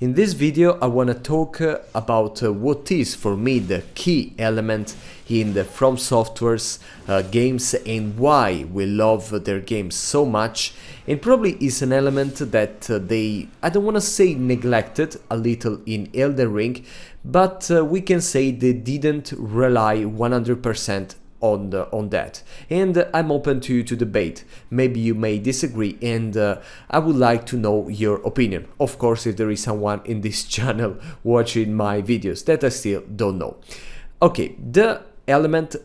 In this video I want to talk about what is for me the key element in the From Software's games and why we love their games so much, and probably is an element that they, I don't want to say neglected a little in Elden Ring, but we can say they didn't rely 100% on that, and I'm open to debate. Maybe you may disagree, and I would like to know your opinion. Of course, if there is someone in this channel watching my videos that I still don't know. Okay, the element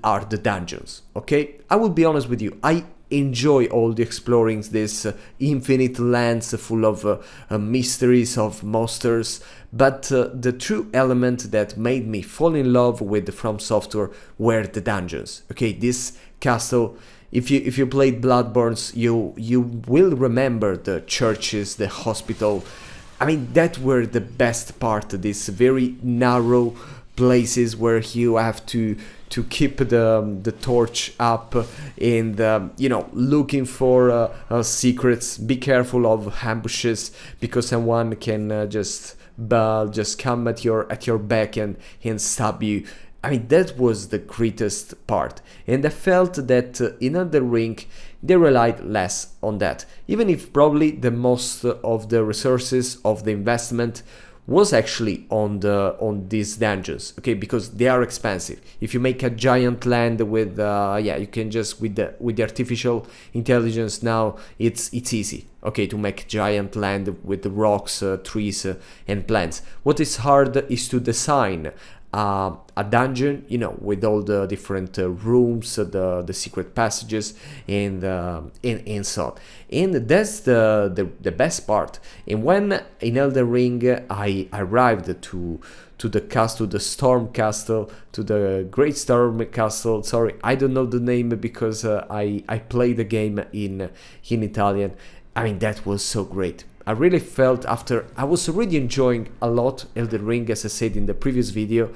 are the dungeons. Okay, I will be honest with you, I enjoy all the exploring this infinite lands full of mysteries of monsters, but the true element that made me fall in love with the From Software were the dungeons. Okay, this castle, if you played Bloodborne, you will remember the churches, the hospital. I mean, that were the best part, these very narrow places where you have to keep the torch up and you know, looking for secrets. Be careful of ambushes, because someone can just come at your back and stab you. I mean, that was the greatest part, and I felt that in Elden Ring they relied less on that, even if probably the most of the resources of the investment was actually on these dungeons. Okay, because they are expensive. If you make a giant land with yeah, you can just with the artificial intelligence now, it's easy, okay, to make giant land with the rocks, trees, and plants. What is hard is to design a dungeon, you know, with all the different rooms, the secret passages, and so on. And that's the best part. And when in Elden Ring I arrived to the castle, the Storm Castle, to the Great Storm Castle. Sorry, I don't know the name because I played the game in Italian. I mean, that was so great. I really felt after, I was already enjoying a lot Elden Ring, as I said in the previous video,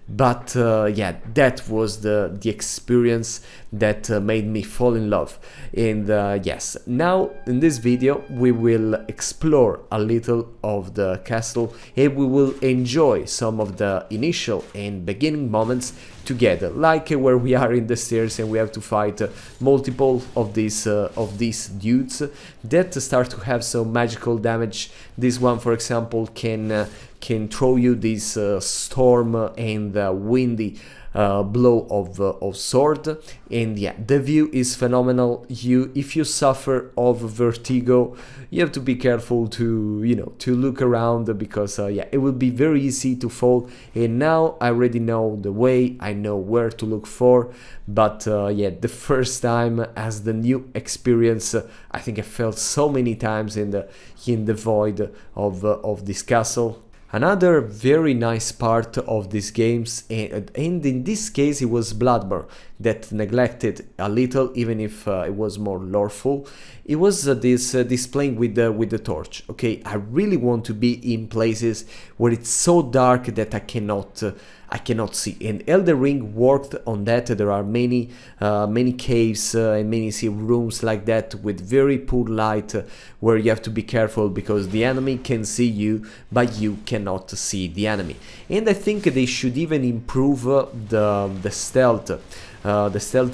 but yeah, that was the experience that made me fall in love. And yes, now in this video we will explore a little of the castle, and we will enjoy some of the initial and beginning moments together, like where we are in the stairs and we have to fight multiple of these dudes that start to have some magical damage. This one, for example, can throw you this storm and windy blow of sword, and yeah, the view is phenomenal. If you suffer of vertigo, you have to be careful to, you know, to look around, because yeah, it will be very easy to fall. And now I already know the way, I know where to look for, but yeah, the first time as the new experience, I think I felt so many times in the void of this castle. Another very nice part of these games, and in this case it was Bloodborne that neglected a little, even if it was more loreful, it was this playing with the torch. Okay, I really want to be in places where it's so dark that I cannot see, and Elden Ring worked on that. There are many caves and many rooms like that with very poor light, where you have to be careful because the enemy can see you but you cannot see the enemy. And I think they should even improve the stealth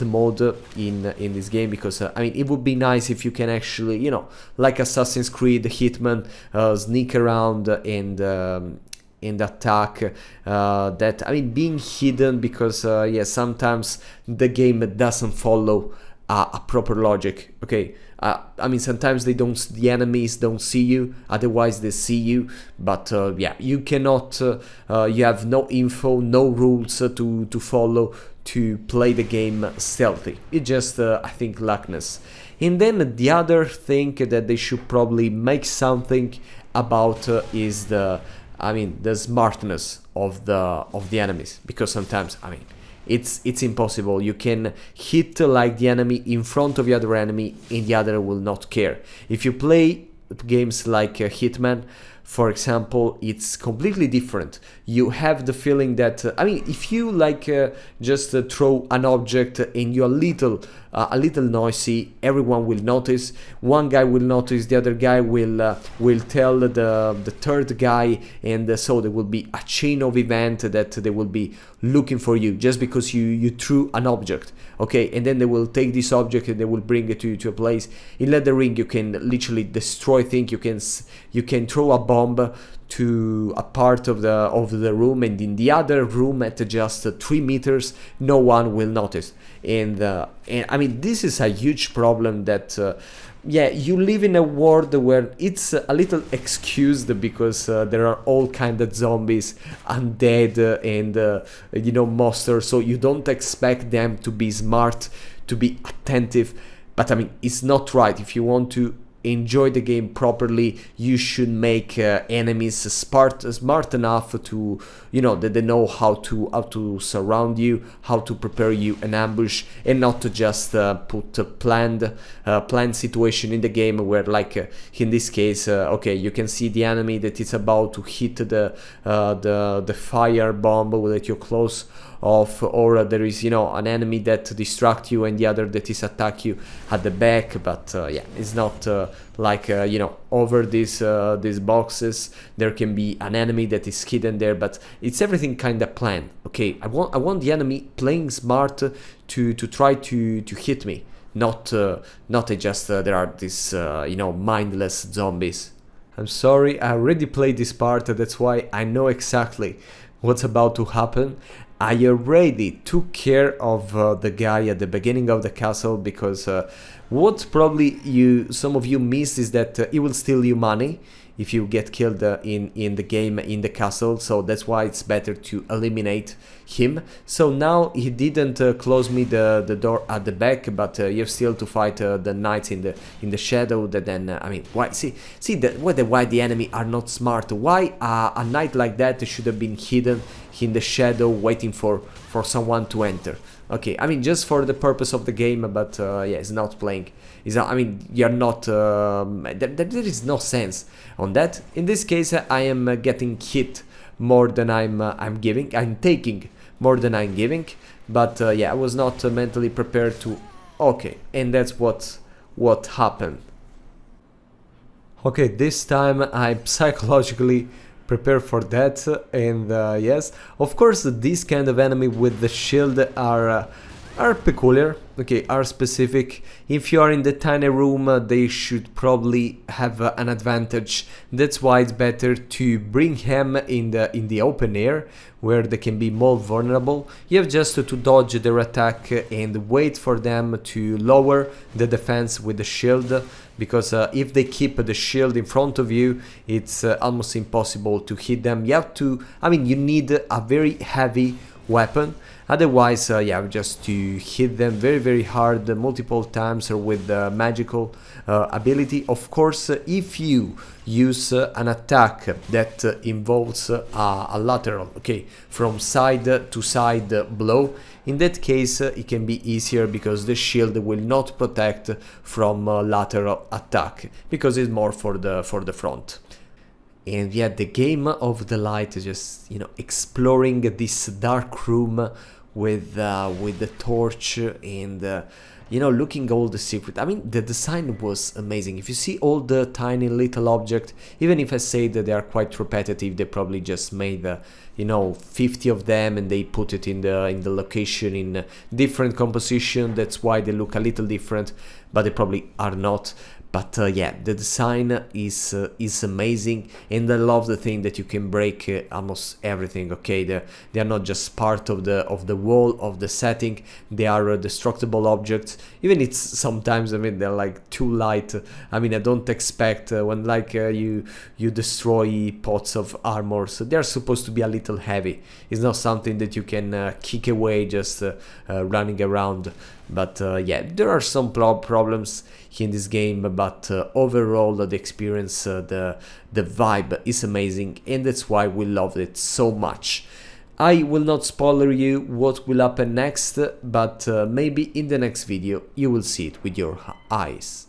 mode in this game, because I mean, it would be nice if you can actually, you know, like Assassin's Creed, Hitman, sneak around and attack. That, I mean, being hidden, because yeah, sometimes the game doesn't follow a proper logic. Okay, I mean, sometimes the enemies don't see you, otherwise they see you, but yeah, you cannot, you have no info, no rules to follow to play the game stealthy. It just I think lackness. And then the other thing that they should probably make something about is the smartness of the enemies, because sometimes, I mean, it's impossible. You can hit like the enemy in front of the other enemy and the other will not care. If you play games like Hitman, for example, it's completely different. You have the feeling that I mean, if you like just throw an object and you're a little noisy, everyone will notice. One guy will notice, the other guy will tell the third guy, and so there will be a chain of event that they will be looking for you just because you threw an object. Okay, and then they will take this object and they will bring it to a place. In Elden Ring, you can literally destroy things. You can throw a bomb to a part of the room, and in the other room at just 3 meters, no one will notice. And I mean, this is a huge problem that yeah, you live in a world where it's a little excused because there are all kind of zombies, undead, and you know, monsters, so you don't expect them to be smart, to be attentive. But I mean, it's not right. If you want to enjoy the game properly, you should make enemies smart enough to, you know, that they know how to surround you, how to prepare you an ambush, and not to just put a planned situation in the game where, like in this case, okay, you can see the enemy that is about to hit the fire bomb that you're close of, or there is, you know, an enemy that distract you and the other that is attack you at the back. But yeah, it's not like you know, over these boxes there can be an enemy that is hidden there, but it's everything kind of planned. Okay, I want the enemy playing smart to try to hit me, not just there are these you know, mindless zombies. I'm sorry, I already played this part, that's why I know exactly what's about to happen. I already took care of the guy at the beginning of the castle, because what probably some of you missed is that he will steal you money if you get killed in the game, in the castle. So that's why it's better to eliminate him. So now he didn't close me the door at the back, but you have still to fight the knights in the shadow. That then I mean, why why the enemy are not smart? Why a knight like that should have been hidden in the shadow waiting for someone to enter? Okay, I mean, just for the purpose of the game, but yeah, it's not playing. It's not, I mean, you're not there is no sense on that. In this case, I am getting hit more than I'm giving. I'm taking more than I'm giving, but yeah, I was not mentally prepared to. Okay, and that's what happened. Okay, this time I psychologically prepare for that, and yes, of course, this kind of enemy with the shield are peculiar, okay, are specific. If you are in the tiny room, they should probably have an advantage. That's why it's better to bring him in the open air, where they can be more vulnerable. You have just to dodge their attack and wait for them to lower the defense with the shield, because if they keep the shield in front of you, it's almost impossible to hit them. You have to, I mean, you need a very heavy weapon. Otherwise, yeah, just to hit them very hard multiple times, or with magical ability. Of course, if you use an attack that involves a lateral, okay, from side to side blow, in that case it can be easier, because the shield will not protect from lateral attack, because it's more for the front. And yeah, the game of the light is just, you know, exploring this dark room with the torch, and you know, looking all the secret. I mean, the design was amazing. If you see all the tiny little objects, even if I say that they are quite repetitive, they probably just made you know, 50 of them, and they put it in the location in different composition. That's why they look a little different, but they probably are not. But yeah, the design is amazing, and I love the thing that you can break almost everything. Okay, they are not just part of the wall of the setting; they are destructible objects. Even it's sometimes, I mean, they're like too light. I mean, I don't expect when like you destroy pots of armor, so they're supposed to be a little heavy. It's not something that you can kick away just running around. But yeah, there are some problems in this game, but overall the experience, the vibe is amazing, and that's why we loved it so much. I will not spoiler you what will happen next, but maybe in the next video you will see it with your eyes.